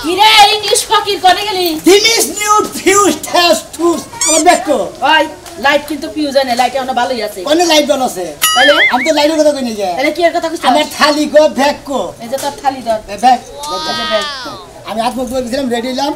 কিরে ইংলিশ ফকির কোনে গেলি দিস নিউ ফিউজ টেস্ট আমার দেখো ভাই লাইট কিন্তু ফিউজ আনে লাইট এখনো ভালোই আছে কোনে লাইট ভালো আছে তাহলে আমি তো লাইটের কথা কইনি যে তাহলে কি এর কথা কইছিস আমার থালি গো ব্যাগ কো এই যে তোর থালি ধর ব্যাগ ব্যাগ আমি আত্মক বলছিলাম রেডি হলাম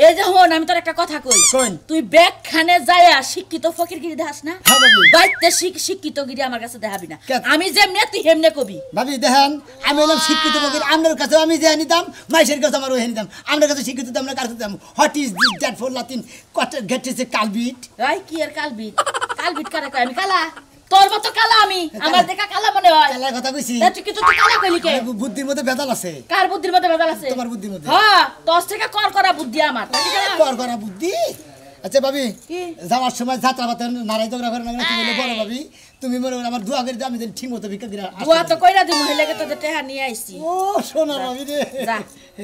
এই যে হন আমি তোর একটা কথা কই কোন তুই ব্যাগ খানে যায়া শিক্ষিত ফকিরগিরি দেখাস না হ্যাঁ ভাবি বাইতে শিক্ষিতগিরি আমার কাছে দেখাবি না আমি যেমনে তুই হেমনে কবি ভাবি দেখেন আমি হলাম শিক্ষিত ফকির আপনার কাছে আমি যে নিতাম মাইশের কাছে আমার ওই নিতাম আপনার কাছে শিক্ষিত আমরা কাছে দিতাম what is this that for Latin কট গেট ইজ এ কালবিট রাই কি আর কালবিট কালবিট কারে কয় আমি কালা তোর মতো কালা আমি আমার দেখা কালা মনে হয় কালার কথা কইছি তুই কিছু তুই কালা কইলি কে বুদ্ধির মধ্যে বেদাল আছে কার বুদ্ধির মধ্যে বেদাল আছে তোমার বুদ্ধির মধ্যে হ্যাঁ তোর থেকে কর করা বুদ্ধি আমার কর করা বুদ্ধি আচ্ছা ভাবি যাওয়ার সময় যাত্রা পাতে নারাই ঝগড়া করে না তুমি বলে বড় ভাবি তুমি মনে আমার দোয়া করে আমি যেন ঠিক মতো ভিক্ষা দিরা দোয়া তো কইরা দি মহিলাকে তোদের টাকা নিয়ে আইছি ও সোনা ভাবি রে যা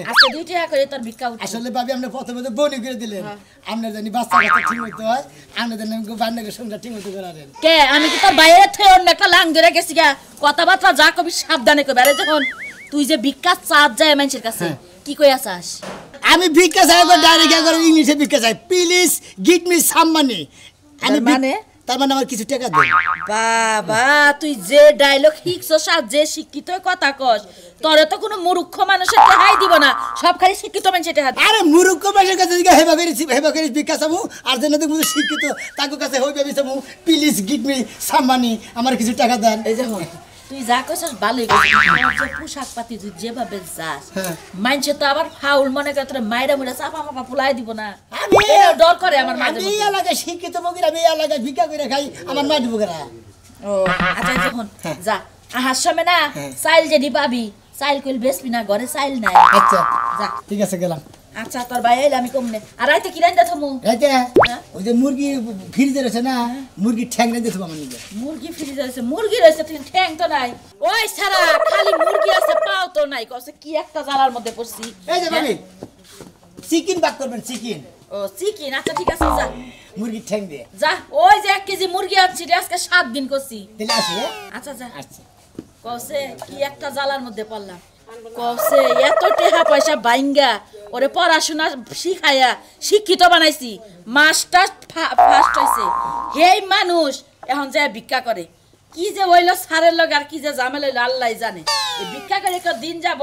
আজকে 2 টাকা করে তোর ভিক্ষা উঠে আসলে ভাবি আপনি প্রথমে তো বনি করে দিলেন আপনি জানি বাচ্চা কাচ্চা ঠিক মতো হয় আপনি জানি বান্নাকে সংসার ঠিক মতো করারেন কে আমি কি তোর বাইরে থেকে অন্য একটা লাং ধরে গেছি গা কথাবার্তা যা কবি সাবধানে কবি আরে যখন তুই যে ভিক্ষা চাপ যায় মানুষের কাছে কি কই আসাস আমি ভিক্ষা চাই ডাইরেক্ট করে ইংলিশে ভিক্ষা চাই প্লিজ গিভ মি সাম মানি আমি মানে তার মানে আমার কিছু টাকা দেন বাবা তুই যে ডায়লগ শিখছস আর যে শিক্ষিত কথা কস তোরে তো কোনো মূর্খ মানুষের টাকাই দিব না সব খালি শিক্ষিত মানুষের টাকা আরে মূর্খ মানুষের কাছে হেবা করে ভিক্ষা চাবো আর যেন দেখবো শিক্ষিত তাকে কাছে হইবে চাবো প্লিজ গিভ মি সাম মানি আমার কিছু টাকা দেন এই যে তুই যা কইছস ভালোই কইছস পোশাক পাতি তুই যেভাবে যাস মানছে তো আবার ফাউল মনে করে তোর মাইরা মুড়া চাপা মাপা ফুলাই দিব না আমি ডর করে আমার মাঝে আমি এলাকায় শিক্ষিত বগিরা আমি এলাকায় ভিক্ষা করে খাই আমার মা দিব কেনা ও আচ্ছা যখন যা আহার সময় না চাইল যদি পাবি চাইল কইল বেসবি না ঘরে চাইল নাই আচ্ছা যা ঠিক আছে গেলাম আচ্ছা তোর ভাই আইলে আমি কমনে আর রাইতে কি রাইন্দা থমু রাইতে ওই যে মুরগি ফ্রিজে রয়েছে না মুরগি ঠ্যাং রেঁধে থবো আমার নিজে মুরগি ফ্রিজে রয়েছে মুরগি রয়েছে তুই ঠ্যাং তো নাই ওই সারা খালি মুরগি আছে পাও তো নাই কসে কি একটা জালার মধ্যে পড়ছি এই যে ভাবি চিকেন বাক করবেন চিকেন ও চিকেন আচ্ছা ঠিক আছে যা মুরগি ঠ্যাং দিয়ে যা ওই যে 1 কেজি মুরগি আনছি আজকে 7 দিন করছি তাহলে আসি আচ্ছা যা আচ্ছা কসে কি একটা জালার মধ্যে পড়লাম কসে এত টাকা পয়সা বাইঙ্গা ওরে পড়াশোনা শিখাইয়া শিক্ষিত বানাইছি মাস্টার ফার্স্ট হইছে হেই মানুষ এখন যায় ভিক্ষা করে কি যে হইলো সারের লগে আর কি যে ঝামেলা হইলো আল্লাহ জানে এই ভিক্ষা করে একটা দিন যাব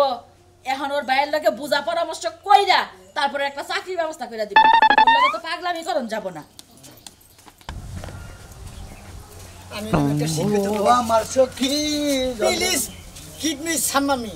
এখন ওর বাইরের লগে বুঝা পরামর্শ কইরা তারপরে একটা চাকরির ব্যবস্থা কইরা দিব ওর লগে তো পাগলামি করন যাব না আমি একটা শিক্ষিত আমার সখী প্লিজ গিভ মি সাম মানি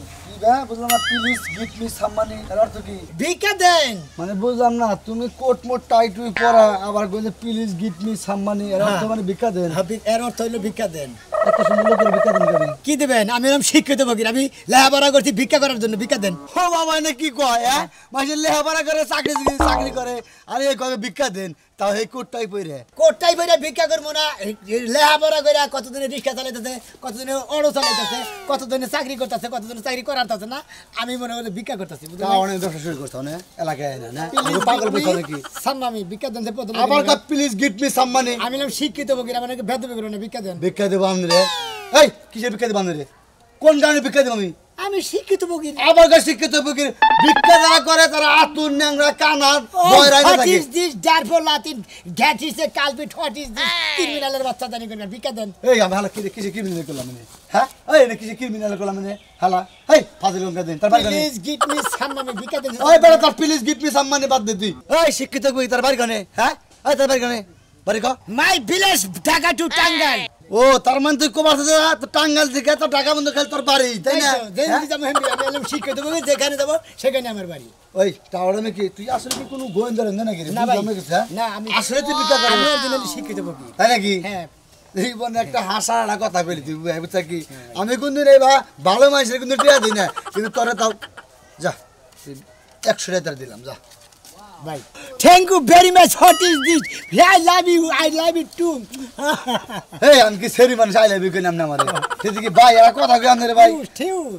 বুঝলাম না প্লিজ গিভ মি সাম মানি এর অর্থ কি ভিক্ষা দেন মানে বুঝলাম না তুমি কোট মোট টাই টুই পরা আবার কইলে প্লিজ গিভ মি সাম মানি এর অর্থ মানে ভিক্ষা দেন এর অর্থ হইলো ভিক্ষা দেন এত সুন্দর করে ভিক্ষা দেন কবি কি দিবেন আমি এরকম শিক্ষিত বগির আমি লেখাপড়া করছি ভিক্ষা করার জন্য ভিক্ষা দেন ও বাবা এনে কি কয় হ্যাঁ মাঝে লেখাপড়া করে চাকরি করে আর এই কবে ভিক্ষা দেন তাও এই কোট টাই পরে কোটাই বইরা ভিক্ষা করবো না লেখাপড়া করে কতদিনে রিক্সা চালাইতেছে কতদিনে অটো চালাইতেছে কতদিনে চাকরি করতেছে কতদিনে চাকরি করাতেছে না আমি মনে করি ভিক্ষা করতেছি অনেক দশা শুরু করতে না এলাকায় না পাগল বলছো নাকি সাম্মামি ভিক্ষা দেন প্রথমে আবার কা প্লিজ গিভ মি সাম মানি আমি নাম শিক্ষিত বগির আমাকে ভেদ বেরো না ভিক্ষা দেন ভিক্ষা দেব আমরে এই কিসের ভিক্ষা দেব আমরে কোন গানে ভিক্ষা দেব আমি শিক্ষিত বগির আবার কা শিক্ষিত বগির ভিক্ষা যারা করে তারা আতুন ন্যাংরা কানা বয়রা থাকে what is this therefore Latin that is a culprit what is this ক্রিমিনালের বাচ্চা জানি করবেন ভিক্ষা দেন এই আমি হালা কিসে ক্রিমিনাল করলাম মানে হ্যাঁ এই না কিসে ক্রিমিনাল করলাম মানে হালা এই ফাজিল গঙ্গা দেন তার বাড়ি প্লিজ গিভ মি সাম্মামি ভিক্ষা দেন ওই বড় তার প্লিজ গিভ মি সাম মানি বাদ দে তুই এই শিক্ষিত বই তার বাড়ি গানে হ্যাঁ এই তার বাড়ি গানে বাড়ি কা my village Dhaka to Tangail ও তার মানে তুই কোবার থেকে তো টাঙ্গাইল থেকে তো ঢাকা বন্ধ খেল তোর বাড়ি তাই না আমি শিক্ষিত বগির যেখানে যাবো সেখানে আমার বাড়ি ওই টাওয়ারে নাকি তুই আসলে কি কোনো গোয়েন্দা রেন্দা নাকি না ভাই না আমি আসলে তুই ভিক্ষা করে আমি অরিজিনালি শিক্ষিত বগি তাই নাকি হ্যাঁ এই বনে একটা হাসার কথা কইলি তুই বুঝছ কি আমি কোনদিন এই ভালো মানুষের কিন্তু টিয়া দিই না কিন্তু তোরে তাও যা 100 টাকা দিলাম যা ভাই thank you very much what is this I love you too এই আমি কি সেরি মানুষ আই লাভ ইউ কইলাম না আমারে সেদিকে কি ভাই এরা কথা কই আমনে রে ভাই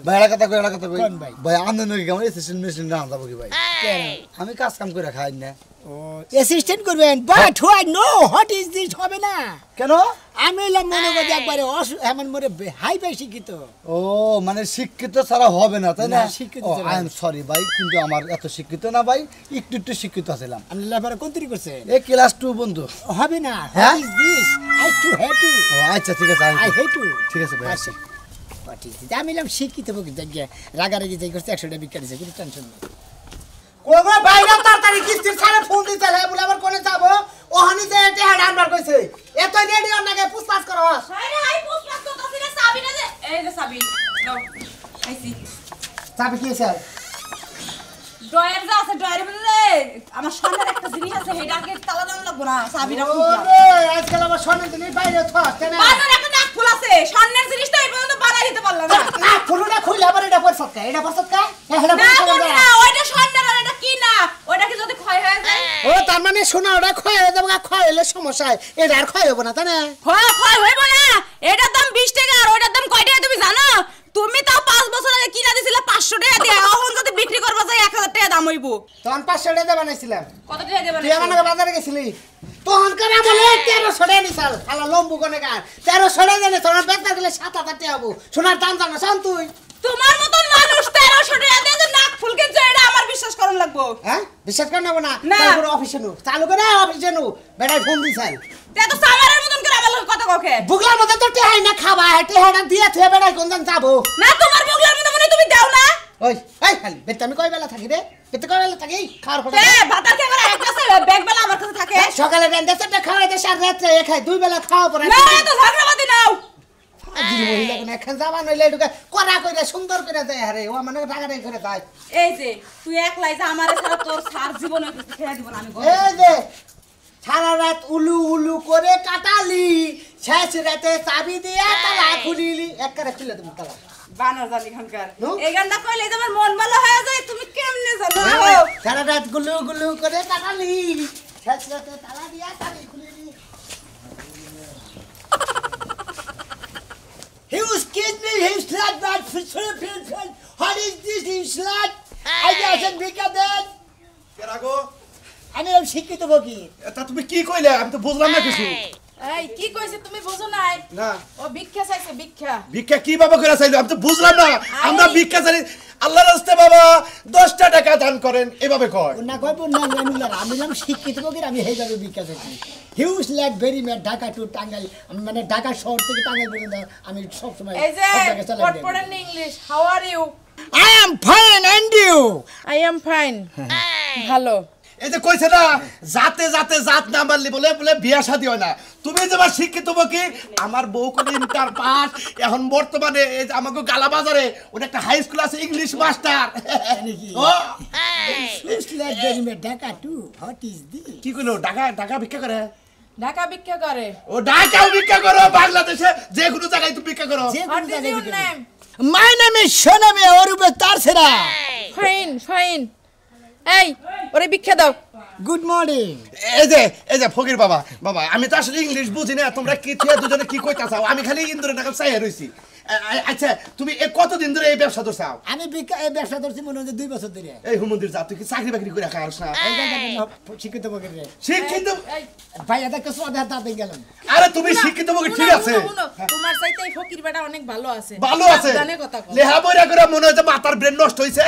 ভাই এরা কথা কই ভাই আমনে নকি কেমন এসেছেন মেশিন না যাবো কি ভাই আমি কাজ কাম করে খাই না ও ও অ্যাসিস্ট্যান্ট করবেন but why know what is this হবে না কেন? আমি হলাম মনে করি একবারে এমন মনে হাই ফাই শিক্ষিত। ও মানে শিক্ষিত ছাড়া হবে না তাই না? না, শিক্ষিত ছাড়া আই এম সরি ভাই, কিন্তু আমার এত শিক্ষিত না ভাই, একটু একটু শিক্ষিত আছিলাম। আপনি লেখাপড়া কোন তৈরি করছেন? এই ক্লাস 2 বন্ধু। হবে না, হ্যাঁ? What is this I to have to ও আচ্ছা ঠিক আছে, আই হ্যাভ টু ঠিক আছে ভাই। আচ্ছা হোয়াট ইজ দিস আমি হলাম শিক্ষিত বকি জায়গা রাগারাগি যাই করছে 100 টাকা বিক্রি কোনো টেনশন নেই। ওগো বাইরে তাড়াতাড়ি কিস্তির ছাড়া ফোন দিতে লাগে বলে আবার কোনে যাব ওহানি যে এটা হাড় আনবার কইছে এত রেডি অনাকে পুছপাছ করো। আরে হাই পুষ্পাস তো তাসিনা চাবি না যে এই যে চাবি নাও আইছি চাবি কি স্যার? ড্রয়ার যা আছে ড্রয়ারের মধ্যে আমার সামনের একটা জিনিস আছে হেডাকে তালা দাও লাগবো না চাবিটা ওরে আজকাল আমার সোনার জিনিস বাইরে থাকতে না। বাজারে একটা নাক ফুল আছে স্বর্ণের জিনিসটা এই পর্যন্ত বাড়াই দিতে পারলাম না না ফুলটা খুইলে আবার এটা পছন্দ কা এটা পছন্দ কা এটা না পছন্দ বলি না ওইটা স্বর্ণের আর এটা কি না ওইটা কি যদি ক্ষয় হয়ে যায় ও তার মানে সোনা ওটা ক্ষয় হয়ে যাবে, ক্ষয় হলে সমস্যা হয়, এটা আর ক্ষয় হবে না তাই না? ক্ষয় ক্ষয় হইব না এটার দাম 20 টাকা আর ওইটার দাম কয় টাকা তুমি জানো? তুমি তাও 5 বছর আগে কিনা দিছিলে 500 টাকা দিয়ে এখন যদি বিক্রি করবা যায় 1000 টাকা দাম হইব। তখন 500 টাকা বানাইছিলাম, কত টাকা দেবেন? তুই আমার বাজারে গেছিলি তখন কারা বলে 1300 টাকা নিছাল খালা লম্বু কোনে গান 1300 টাকা জানে তোর বেচা গেলে 7000 টাকা হবো। সোনার দাম জানো শান তুই? তোমার মতন মানুষ 1300 টাকা দিয়ে যে নাক ফুল কিনছে এটা আমার বিশ্বাস করন লাগবো। হ্যাঁ বিশ্বাস কর না না না। তারপরে অফিসে নো চালু করে অফিসে নো বেটাই ফোন দিছাল তে তো সামারের মতন করে আমার লগে কথা ককে। বুগলার মধ্যে তো টেহাই না খাবা টেহাটা দিয়ে থে বেটাই কোন দিন যাবো না তোমার বগলার মধ্যে মনে তুমি দাও না। ওই এই খালি বেটা আমি কয় বেলা থাকি রে বেটা কয় বেলা থাকি খাওয়ার কথা তে ভাতার কে করে এক কাছে ব্যাগ বেলা আমার কাছে থাকে। সকালে রান্না সেটা খাওয়াই দে সার রাতে খাই দুই বেলা খাওয়া পরে না তো ঝগড়াবাদি নাও। আজিল মহিলা কোন এখন যাবা নইলে এটুকা করা কইরা সুন্দর করে দেয় আরে ও মানে টাকাটাই করে দেয়। এই যে তুই একলাই যে আমারে ছাড়া তোর সার জীবনে কিছু খেয়ে দিব না আমি ঘরে। এই যে সারা রাত উলু উলু করে কাটালি শেষ রাতে চাবি দিয়া তালা খুলিলি একবারে খুলে তুমি তালা বানর জানি খানকার নো? এই গানটা কইলে যে আমার মন ভালো হয়ে যায় তুমি কেমনে জানো? সারা রাত গুলু গুলু করে কাটালি শেষ রাতে তালা দিয়া চাবি খুলিলি। He was kidding me, he slut that what is this, he slut? I just bigger than কেরাগো আমি হলাম শিক্ষিত বকি। এটা তুমি কি কইলে আমি তো বুঝলাম না কিছু। এই কি কইছে তুমি বুঝো নাই? না ও ভিক্ষা চাইছে ভিক্ষা। ভিক্ষা কি বাবা করে চাইলো আমি তো বুঝলাম না। আমরা ভিক্ষা চাই আল্লাহর রাস্তে বাবা 10টা টাকা দান করেন এভাবে কয়। না কইব না জানুলার আমি হলাম শিক্ষিত বকি আমি হেজাবে বিকাশ আছি। Huge lot very mad Dhaka to Tangail আমি মানে ঢাকা শহর থেকে টাঙ্গাইল পর্যন্ত আমি সব সময় এই যে পড়পড়েন English how are you? I am fine and you? I am fine. ভালো। এই যে কইছে না জাতে জাতে জাত না মারলি বলে বলে বিয়া শাদী হয় না। তুমি যে আমার শিক্ষিত বকি আমার বউ কোন ইন্টার পাস এখন বর্তমানে এই যে আমাকে গালা বাজারে ওটা একটা হাই স্কুল আছে ইংলিশ মাস্টার। ও Huge lat very mad Dhaka to what is this? কি কইলো ঢাকা ঢাকা ভিক্ষা করে? ঢাকা ভিক্ষা করে। ও ঢাকাও ভিক্ষা করো বাংলাদেশে যে কোনো জায়গায় তুমি ভিক্ষা করো। যে হোয়াট কোনো ইজ জায়গায় ইওর বিক্রি নেম? করে। My name is Shoname Orube Tarsera. Fine fine. এই ওরে ভিক্ষা দাও। Good morning. এই যে ফকির বাবা বাবা আমি তো আসলে ইংলিশ বুঝি না তোমরা কি থিয়া দুজনে কি কইতা চাও আমি খালি ইন্দুরে টাকা চাই রইছি। আচ্ছা তুমি এই কতদিন ধরে এই ব্যবসা ধরছাও? আমি এই ব্যবসা করছি মনে হচ্ছে 2 বছর ধরে। এই হুমন্দির যা তুই কি চাকরি বাকরি করে খাওয়াস না? এই জায়গাটা শিক্ষিত বকি রে। শিক্ষিত ভাই এটা কিছু আধার দাঁতে গেলাম। আরে তুমি শিক্ষিত বকি ঠিক আছে তোমার চাইতে এই ফকির বেটা অনেক ভালো আছে। ভালো আছে জানে কথা কও। লেহা বইরা করে মনে হয় যে মাথার ব্রেন নষ্ট হইছে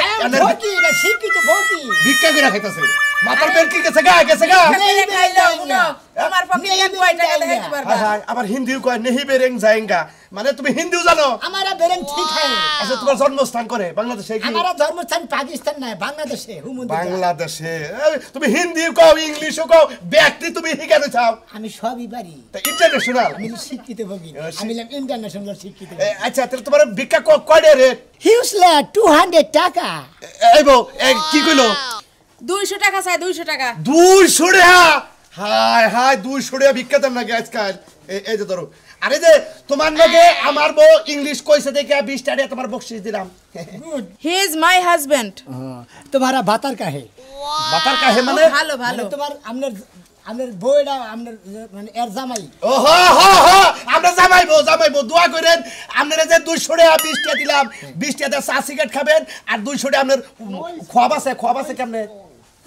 বকি এটা শিক্ষিত বকি। ভিক্ষা করে খাইতাছে মাথার ব্রেন কি গেছে গা গেছে গা। এই খাইলো শুনো তোমার ফকির কয় টাকা দেখাইতে পারবা? হায় হায় আবার হিন্দিও কয় নেহি বেরেং যায়েঙ্গা মানে তুমি হিন্দিও জানো? हमारा बेरन ठीक है। আচ্ছা তোমার জন্মস্থান করে বাংলাদেশে কি? हमारा धर्मस्थान पाकिस्तान ना है बांग्लादेश है हुमुंदी বাংলাদেশে তুমি হিন্দি কও ইংলিশও কও ব্যক্তি তুমি শিখাতে চাও আমি সবই পারি। তা ইন্টারন্যাশনাল আমি শিক্ষিত বকি আমি ইন্টারন্যাশনাল শিক্ষিত। আচ্ছা তাহলে তোমার ভিক্ষা কয়টা রে? হিউজলা 200 টাকা। এই বউ কি কইলো? 200 টাকা চাই 200 টাকা। 200 টাকা হায় হায় 200 টাকা ভিক্ষা দেন না আজকাল। এই যে ধরো আরে যে তোমার লগে আমার বউ ইংলিশ কইছে দেখে 20 টাকা তোমার বকশিশ দিলাম। Good. He is my husband. तुम्हारा भातर का है মাথার কাহে মানে ভালো ভালো। মানে তোমার আমনের আমনের বউটা আমনের মানে এর জামাই। ও হো হো হো আমরা জামাইবো দোয়া করেন আপনারা যে 200 টাকা 20 টাকা দিলাম 20 টাকা চা সিগারেট খাবেন আর 200 টাকা আপনার খোয়াব আছে কেমনে?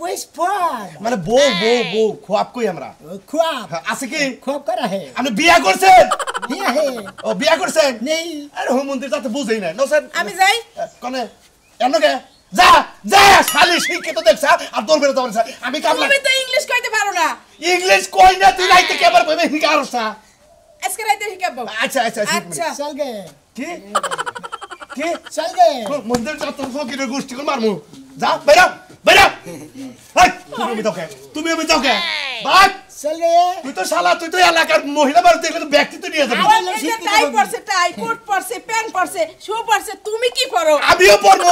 পুষ্পর মানে বউ খোয়াব কই আমরা খুয়াব আছে কি খুয়াব করা হে আপনি বিয়া করছেন বিয়া হে ও বিয়া করছেন নেই আরে হোম মন্দির যাতে বুঝেই না নসেন আমি যাই কোনে এনকে যা যা শালি শিক্ষিত দেখছ আর দৌড় বেরো দৌড়ছ আমি কামলা তুমি তো ইংলিশ কইতে পারো না ইংলিশ কই না তুই রাইতে কেবার কইবে হিকারছা আজকে রাইতে শিখাবো আচ্ছা আচ্ছা চল গে কি কি চল গে মন্দির যা তোর ফকিরের গোষ্ঠী করে মারমু যা বেরো হাই তুমি আমি তোকে বাদ চল গে তুই তো শালা তুই তো এলাকার মহিলা বাড়ি দেখলে তো ব্যক্তি তো নিয়ে যাবি টাই পরছে টাই কোট পরছে প্যান্ট পরছে শু পরছে তুমি কি পরো আমিও পড়বো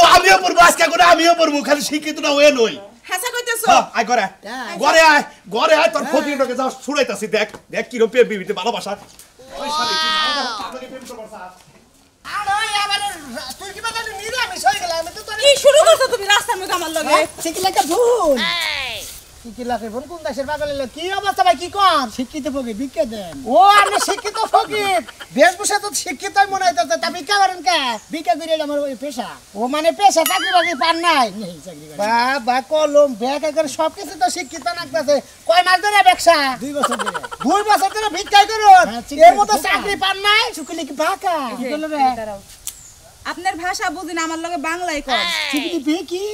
আজকে করে আমিও পড়বো খালি শিক্ষিত না হয়ে নই হাসা কইতেছো আয় ঘরে আয় তোর ফকিরটাকে যাও ছুড়াইতাছি দেখ কি রকম বিবিতে ভালোবাসা ওই শালি তুই আমাকে প্রেম করছাস আরে আবার তুই কি বাজারে নিরামিষ হয়ে গেল আমি তো তোর কি শুরু করছো তুমি রাস্তার মধ্যে আমার লগে শিখিলাকে ভুল কি লাগে বোন কোন দেশের পাগল এলো কি অবস্থা ভাই কি কোন শিক্ষিত ফকির ভিক্ষা দেন ও আমি শিক্ষিত ফকির বেশভূষা তো শিক্ষিতই মনে হইতাছে তা ভিক্ষা করেন কে ভিক্ষা করে আমার ওই পেশা ও মানে পেশা চাকরি বাকরি পান নাই নেই চাকরি করে বাবা কলম ব্যাগ করে সবকিছু তো শিক্ষিত লাগতেছে কয় মাস ধরে ব্যবসা 2 বছর ধরে 2 বছর ধরে ভিক্ষাই করুন হ্যাঁ, ঠিক এর আছে, মতো ঠিক চাকরি পান নাই শুকলি কি বাঁকা কি করলো রে আপনার ভাষা বুঝি না আমার লগে বাংলাই কর শিখলি বিয়ে কি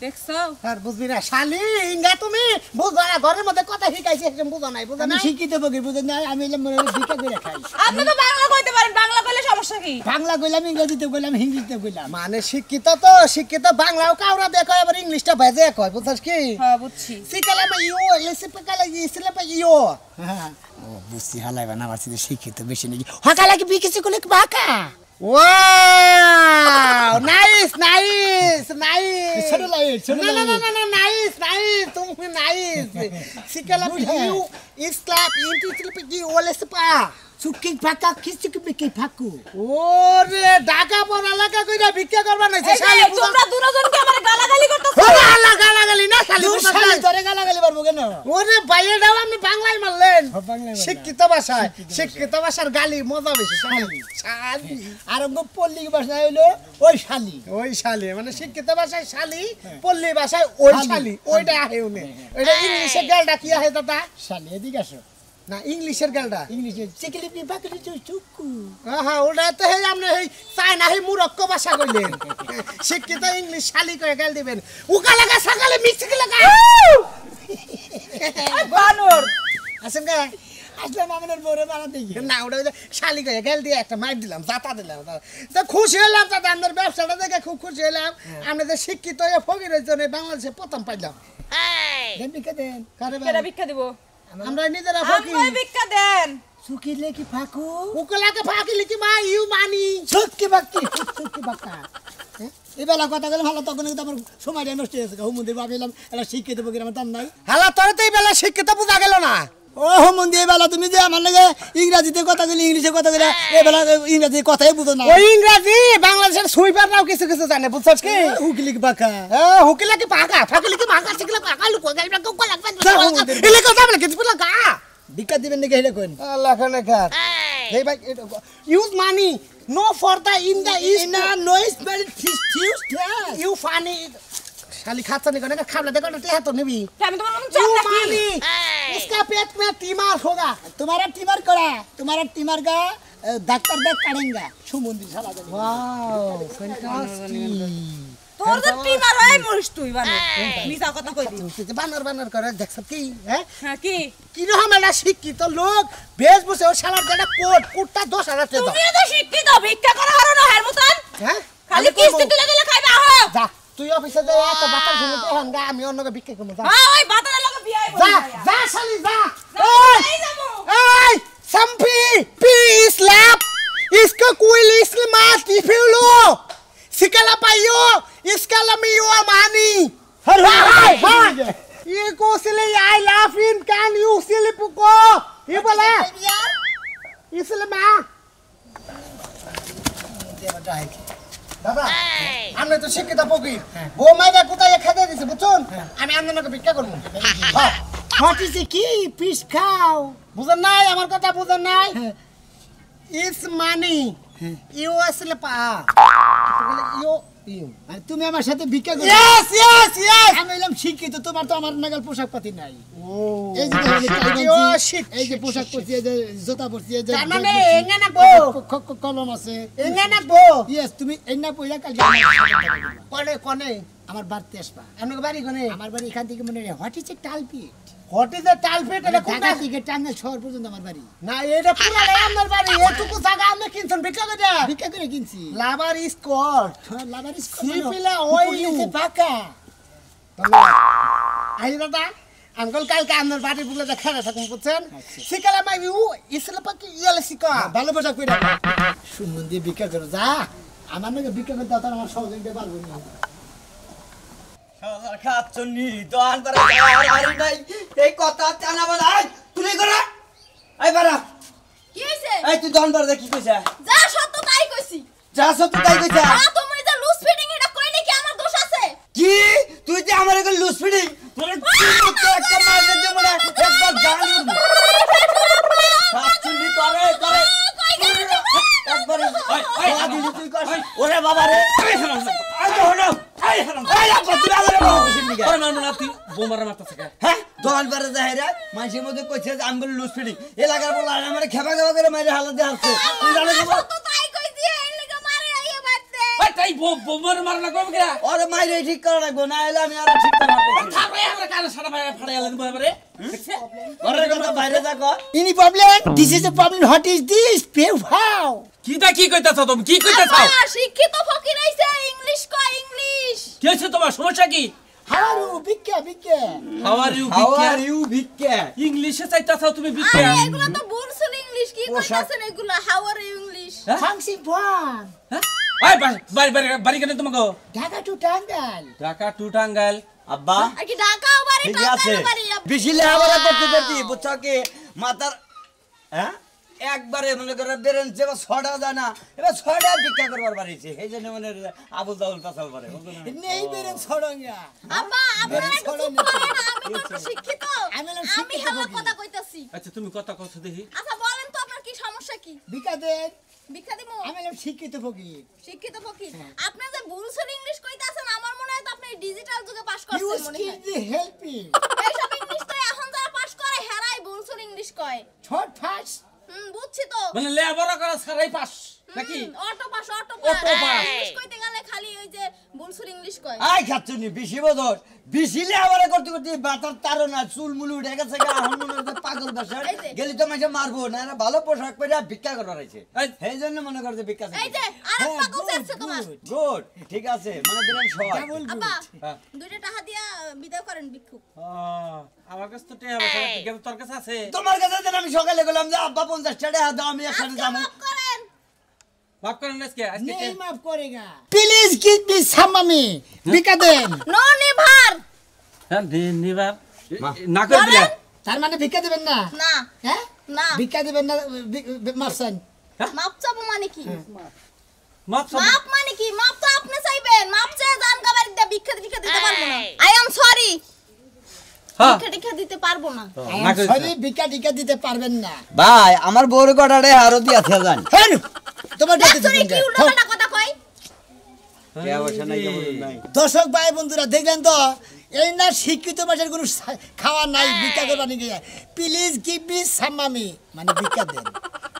দেখছো আর বুঝবি না শালি ইঙ্গা তুমি বুঝো না ঘরের মধ্যে কথা শিখাইছি একদম বুঝো নাই বুঝো আমি না শিক্ষিত ফকির বুঝেন না আমি এলাম ভিক্ষা করে খাই আপনি তো বাংলা কইতে পারেন বাংলা কইলে সমস্যা কি বাংলা কইলাম ইংরেজিতে কইলাম হিন্দিতে কইলাম মানে শিক্ষিত তো শিক্ষিত বাংলাও কাউরা দেখো এবার ইংলিশটা ভেজে কয় বুঝছস কি হ্যাঁ বুঝছি শিখালে ইও এসে পেকালে ইসলে পে ইও হ্যাঁ ও বুঝছি হালাইবা না আমার সাথে শিক্ষিত বেশি নাকি হকালা কি বিকিছি করলে কি বাঁকা ওয়াও নাইস নাইস নাইস ছোট লাইট না নাইস নাইস তুমি নাইস শিখালে ইউ ইসলাম ইন্টিসলে পে ইও এসে পা সুকি ফাঁকা কিছু কি বিকি ফাঁকু ওরে ঢাকা পর এলাকা কইরা ভিক্ষা করবা নাইছে শালি তোমরা দুজনকে আমার গালাগালি করতেছো ওরে আল্লাহ গালাগালি না শালি শালি তোরে গালাগালি পারবো কেন ওরে বাইরেটাও আপনি বাংলায় মারলেন বাংলায় মারলাম। শিক্ষিত ভাষার গালি মজা বেশি শালি শালি আর পল্লী ভাষায় হইলো ওই শালি ওই শালি মানে শিক্ষিত ভাষায় শালি পল্লী ভাষায় ওই শালি ওইটা আহে উনি এটা ইংলিশের গালটা কি আহে দাদা শালি এদিকে আসো না ইংলিশের গালটা ইংলিশে চিকলি কি বাকলি চুকু হ্যাঁ ওটা তো হে আপনি এই চায়না হে মুরক্কো ভাষা কইলেন শিক্ষিত ইংলিশ শালি করে গাল দিবেন উকা লাগা সকালে মিক্স লাগা বানর আসেন কে আসলে মামনের বড় বানাতে গিয়ে না ওটা শালি করে গেল দিয়ে একটা মাইর দিলাম জাতা দিলাম তো খুশি হলাম দাদা আমাদের ব্যবসাটা দেখে খুব খুশি হলাম আমরা যে শিক্ষিত হয়ে ফকিরের জন্য বাংলাদেশে প্রথম পাইলাম দেন ভিক্ষা দেন কারে কেডা ভিক্ষা দিব আমরা নিজেরা ফকির আমায় ভিক্ষা দেন সুকিলে কি ফাঁকু উকলাকে ফাঁকি লিখি মা ইউ মানি সুকি বাক্কা এবেলা কথা বলে ভালো তখন কিন্তু আমার সময়টা নষ্ট হয়েছে হুমন্দির ভাবিলাম এটা শিক্ষিত ফকির আমার দাম নাই হালা তোরে তো এই বেলা শিক্ষিত বুঝা গেল না ও হুমন্দি এবেলা তুমি যে আমার লাগে ইংরাজিতে কথা বলি ইংলিশে কথা বলে এবেলা ইংরাজি কথাই বুঝো না ওই ইংরাজি বাংলাদেশের সুইপাররাও কিছু কিছু জানে বুঝছস কি উকিলি কি বাক্কা হুকিলাকে পাকা ফাঁকিলিকে মাকা শিখলে পাকা লুকো গাইবা কোকো লাগবে এলে কথা বলে কিছু লাগা ভিক্ষা দিবেন নাকি হেলে কোন আল্লাহ খানে খাত এই ভাই use money no for the in the is না noise but fuse you funny শালি খাচ্ছানি কোনে খাবলে দেখো না তে হাত নিবি আমি তোমার নাম ইউ চাপ मानी इसका पेट में टीमर होगा तुम्हारा टीमर का डॉक्टर देख काटेंगे सुमंदिर साला वाओ फैंटास्टिक তোর তো টিমার হয় মরিস তুই বানর মিছা কথা কই দিস তুই বানর বানর করে দেখছ কি হ্যাঁ হ্যাঁ কি কি রকম একটা শিক্ষিত লোক বেশ বসে ও শালার যেটা কোটটা 10,000 টাকা দাও তুমি তো শিক্ষিত ভিক্ষা করা হারো না হের মতন হ্যাঁ খালি কিস্তি তুলে গেলে খাইবে আহো যা তুই অফিসে যা এত বাতাস শুনতে হন গা আমি অন্যকে বিক্রি করব যা হ্যাঁ ওই বাতারের লগে বিয়ে হইব যা যা শালি যা এই যাবো এই সম্পি পি স্ল্যাপ इसको कोई इसलिए मार टिफिलो सिकला पाइयो इसका लमियो मानी हाय ये को सिले आई लाफ इन कैन यू सिले पुको ये बोले इसलिए मां দাদা আমরা তো শিক্ষিত ফকির বউ মাইরা কোথায় খেতে দিছে বুঝুন আমি আপনাকে ভিক্ষা করব হ্যাঁ व्हाट इज की फिश खाओ বুঝেন নাই আমার কথা বুঝেন নাই ইস মানি ইউ আসলে পা ইউ আর তুমি আমার সাথে ভিক্ষা করো ইয়েস ইয়েস ইয়েস আমি এলাম শিক্ষিত, তোমার তো আমার নাগাল পোশাক পাতি নাই। এই যে এই যে পোশাক পরছি, এই যে জুতা পরছি, এই যে তার মানে এঙ্গা না বো কলম আছে। এঙ্গা না বো ইয়েস, তুমি এই না পয়লা কাল কোনে কোনে আমার বাড়িতে আসবা। আপনার বাড়ি কোনে? আমার বাড়ি এখান থেকে মনে হয় what is a culprit. What is the culprit? এটা কোনটা? ঢাকা থেকে টাঙ্গাইল শহর পর্যন্ত আমার বাড়ি। না এটা পুরাটাই আপনার বাড়ি। এটুকু জায়গা আপনি কিনছেন ভিক্ষা করে? ভিক্ষা করে কিনছি। লাভার স্কট লাভার সিপিলা ওই পাকা। আই দাদা আঙ্কল কালকে আপনার বাড়ি বুলে খেলা থাকুন বুঝছেন? শিকালা মাই ইউ ইসলা পাকি ইয়ালে শিকা ভালো পোশাক পরে সুন্দর দিয়ে ভিক্ষা করো যা। আমার নাকি ভিক্ষা করতে তার আমার সহজে দিতে পারবো না। খাচ্ছনি দোয়ান করে আর নাই এই কথা জানা বলাই তুই করে এই বারা কি হইছে? এই তুই দোয়ান করে কি কইছা যা সত্য তাই কইছি। যা সত্য তাই কইছা না তুমি যে লুজ ফিটিং এটা কইলে কি আমার দোষ আছে? কি তুই যে আমার একটা লুজ ফিডিং তোরে কি একটা মারতে দেব না একবার জানি খাচ্ছনি তোরে করে একবার তুই কর ওরে বাবা রে এই হারাম এই হলো এই হারাম এই আপা তুই আমার বাবা কইছিস নি আরে মারমু না তুই বোমার মারতাছ কে? হ্যাঁ দোকান পারে যাইরা মানুষের মধ্যে কইছে যে আমগুলো লুজ ফিডিং এলাকার বলা আমার খেপা খেপা করে মাইরে হালত দিয়ে আসছে তুই জানো না সত্য তাই কইছি এই লাগা মারে আইয়া বাড়তে। এই তাই বোমার মারনা কইব কে? ওরে মাইরে ঠিক করে রাখবো না এলে আমি আর ঠিক করে রাখবো থাকবে আমরা কানে সারা ফাড়াই আলেন বইবারে দেখছে? ঘরের কথা বাইরে যাকো Any problem? This is the problem. What is this? Pay how? কিটা কি কইতাছ তুমি? কি কইতাছ? আব্বা শিক্ষিত ফকির আইছে ইংলিশ কয় ইংলিশ। কি হইছে তোমার সমস্যা কি? How are you? Bigga, bigga. How are you how বিকে? আর ইউ ভিক্ষা ইংলিশে চাইতাছ তুমি বিকে? আরে এগুলা তো বুলসুল ইংলিশ কি কইতাছেন এগুলা? How are you English? Fancy one. এই বাড়ি কেন তোমাকে? Dhaka to Tangal. Dhaka to Tangail. আব্বা আর কি ঢাকাও বাড়ি ঠিক আছে টাঙ্গাইল বাড়ি। বেশি লেহাপড়া করতে করতে বুঝছো কি মাথার হ্যাঁ একবারে মনে করে বেরেন যেবা ছড়া যায় না এবার ছড়া ভিক্ষা করবার বাড়িছে এই জন্য মনে আবুল তাবুল পাসাল পারে Nei beren soranga. আব্বা আপনারা একটু চুপ করেন আমরা তো শিক্ষিত। আমি হলাম আমি শিক্ষিত আমার ফকির। কথা কইতাছি। আচ্ছা তুমি কথা কথা দেখি। আচ্ছা বলেন তো আপনার কি সমস্যা কি? Bigga den. ভিক্ষা দিমু? আমি হলাম শিক্ষিত ফকির। শিক্ষিত ফকির আপনি যে বুলসুল ইংলিশ কইতাছেন আমার মনে হয় তো আপনি ডিজিটাল যুগে পাস You করছেন মনে হয়। skip the helping. এইসব ইংলিশ তো এখন যারা পাস করে হেরাই বুলসুল ইংলিশ কয়। Short fast. বুঝছি তো। মানে লেখাপড়া করা ছাড়াই পাস নাকি? Auto pass auto pass. English কইতে গেলে খালি ওই যে বুলসুল ইংলিশ কয়। আই খাচ্ছনি বেশি বদর বেশি লেহাপড়া করতে করতে বাতার তারও না চুল মুল উঠে গেছে গা এখন মনে হচ্ছে পাগল বাসা এই যে। গেলি তো মাঝে মারবো না এরা ভালো পোশাক পরে ভিক্ষা করা রয়েছে এই। সেই জন্য মনে করছে ভিক্ষা এই যে আরেক পাগল যাচ্ছে তোমার। গুড ঠিক আছে মনে দিলেন সবাই Double আব্বা হ্যাঁ। দুইটা টাকা দিয়া বিদায় করেন ভিক্ষুক। আমার কাছে তো টেয়া বসে টিকে তোর কাছে আছে? তোমার কাছে যেন আমি সকালে গেলাম যে আব্বা 50 টাকা দাও আমি একসাথে আজকে যাবো মাফ করেন। মাফ করেন আজকে আজকে Nei maaf korega. Please give me some money. Bigga den. নো নিভার। হ্যাঁ নিবার না করে দিলা। তার মানে ভিক্ষা দিবেন না? না হ্যাঁ? না ভিক্ষা দিবেন না মাফ চান। মাপ চাবো মানে কি? মাফ সব মাপ মানে কি? মাপ তো আপনি চাইবেন। মাপ চেয়ে জান গাবারি দিয়ে ভিক্ষা দিতে পারবো না। I am sorry. হ্যাঁ ভিক্ষা দিতে পারবো না। না করে সরি ভিক্ষা টিকা দিতে পারবেন না। ভাই আমার বউর কটারে আরো দিয়েছে জান হেন তোমার কাছে দেখছনি কি দিবেন। উল্টাপাল্টা কথা কয়? কে বসে নাই কেমন নাই দর্শক ভাই বন্ধুরা দেখলেন তো এই না শিক্ষিত মানুষের কোনো খাওয়া নাই ভিক্ষা করবার নিয়ে প্লিজ গিভ মি সাম মামি মানে ভিক্ষা দেন